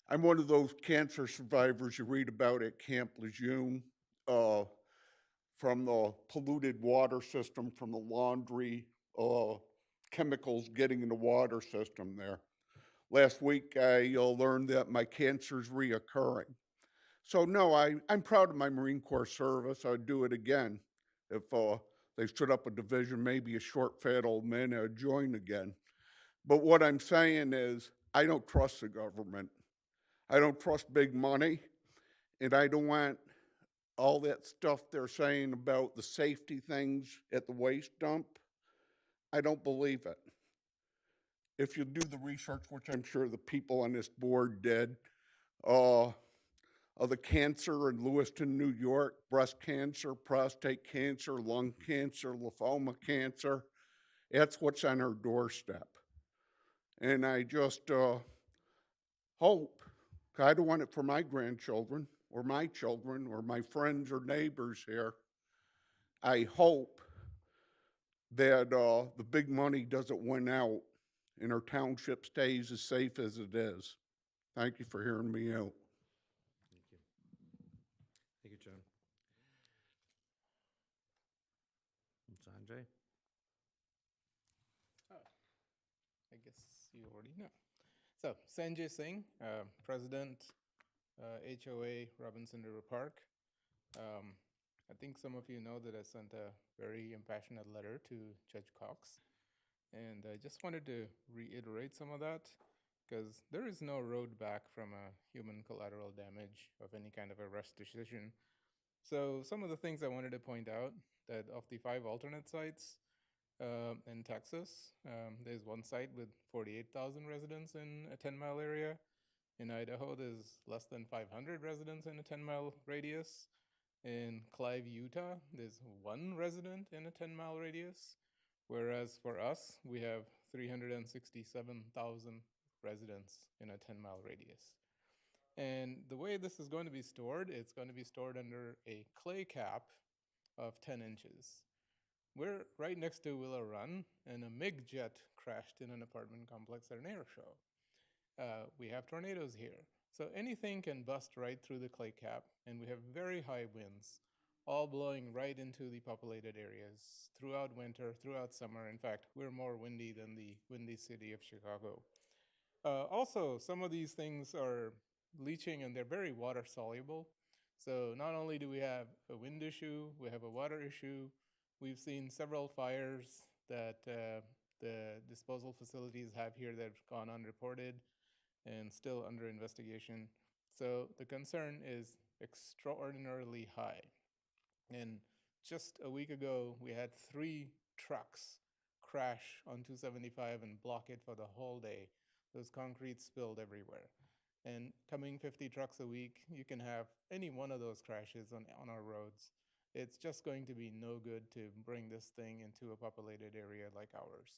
Speaker 19: I'm one of those cancer survivors you read about at Camp Lejeune, from the polluted water system, from the laundry chemicals getting in the water system there. Last week, I learned that my cancer's reoccurring. So no, I'm proud of my Marine Corps service. I'd do it again. If they stood up a division, maybe a short, fat old man would join again. But what I'm saying is, I don't trust the government. I don't trust big money, and I don't want all that stuff they're saying about the safety things at the waste dump. I don't believe it. If you do the research, which I'm sure the people on this board did, of the cancer in Lewiston, New York, breast cancer, prostate cancer, lung cancer, lymphoma cancer, that's what's on our doorstep. And I just hope, 'cause I don't want it for my grandchildren or my children or my friends or neighbors here. I hope that the big money doesn't win out and our township stays as safe as it is. Thank you for hearing me out.
Speaker 3: Thank you. Thank you, John. Sanjay?
Speaker 20: I guess you already know. So, Sanjay Singh, President, HOA Robinson River Park. I think some of you know that I sent a very impassioned letter to Judge Cox. And I just wanted to reiterate some of that, because there is no road back from a human collateral damage of any kind of arrest decision. So some of the things I wanted to point out, that of the 5 alternate sites in Texas, there's one site with 48,000 residents in a 10-mile area. In Idaho, there's less than 500 residents in a 10-mile radius. In Clive, Utah, there's 1 resident in a 10-mile radius. Whereas for us, we have 367,000 residents in a 10-mile radius. And the way this is going to be stored, it's going to be stored under a clay cap of 10 inches. We're right next to Willow Run, and a MiG jet crashed in an apartment complex at an air show. We have tornadoes here. So anything can bust right through the clay cap, and we have very high winds, all blowing right into the populated areas throughout winter, throughout summer. In fact, we're more windy than the windy city of Chicago. Also, some of these things are leaching and they're very water soluble. So not only do we have a wind issue, we have a water issue. We've seen several fires that the disposal facilities have here that have gone unreported and still under investigation. So the concern is extraordinarily high. And just a week ago, we had 3 trucks crash on 275 and block it for the whole day. Those concrete spilled everywhere. And coming 50 trucks a week, you can have any one of those crashes on our roads. It's just going to be no good to bring this thing into a populated area like ours.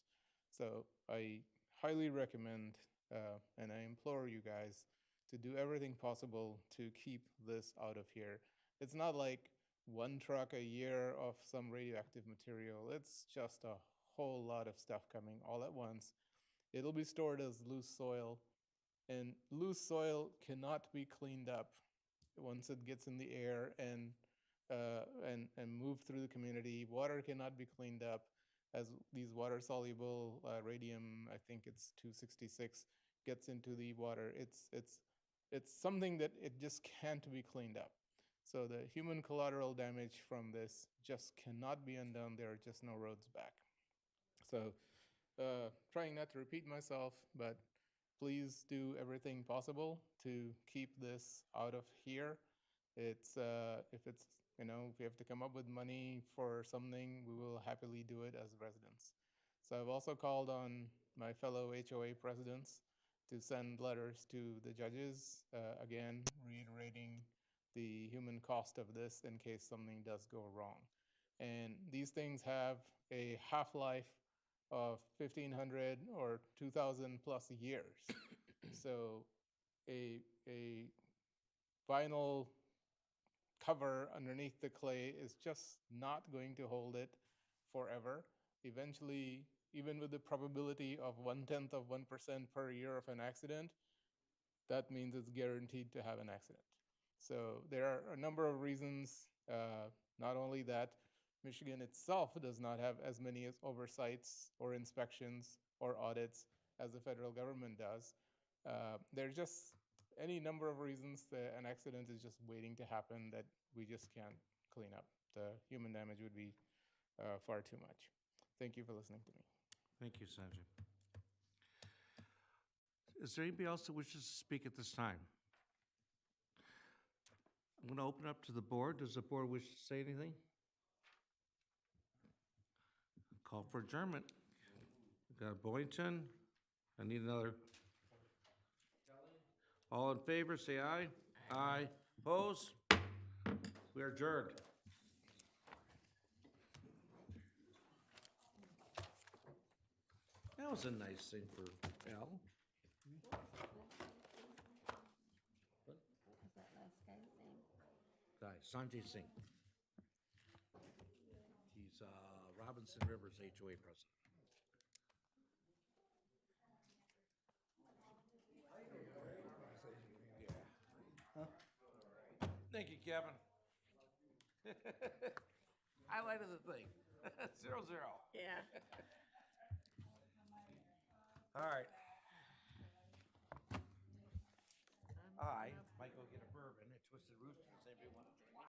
Speaker 20: So I highly recommend, and I implore you guys to do everything possible to keep this out of here. It's not like 1 truck a year of some radioactive material. It's just a whole lot of stuff coming all at once. It'll be stored as loose soil, and loose soil cannot be cleaned up once it gets in the air and move through the community. Water cannot be cleaned up as these water-soluble radium, I think it's 266, gets into the water. It's something that it just can't be cleaned up. So the human collateral damage from this just cannot be undone. There are just no roads back. So trying not to repeat myself, but please do everything possible to keep this out of here. It's if it's, you know, if we have to come up with money for something, we will happily do it as residents. So I've also called on my fellow HOA presidents to send letters to the judges, again, reiterating the human cost of this in case something does go wrong. And these things have a half-life of 1,500 or 2,000 plus years. So a vinyl cover underneath the clay is just not going to hold it forever. Eventually, even with the probability of 1/10 of 1% per year of an accident, that means it's guaranteed to have an accident. So there are a number of reasons, not only that Michigan itself does not have as many oversights or inspections or audits as the federal government does. There's just any number of reasons that an accident is just waiting to happen that we just can't clean up. The human damage would be far too much. Thank you for listening to me.
Speaker 5: Thank you, Sanjay. Is there anybody else that wishes to speak at this time? I'm going to open up to the board. Does the board wish to say anything? Call for adjournment. We've got Boynton. I need another. All in favor, say aye. Aye. Opposed? We are adjourned. That was a nice thing for Al. What?
Speaker 1: What was that last guy's name?
Speaker 5: Guy, Sanjay Singh. He's Robinson Rivers HOA president. Kevin. Highlight of the thing. 0-0.
Speaker 1: Yeah.
Speaker 5: All right. I might go get a bourbon at Twisted Rooster. Does anybody want to drink?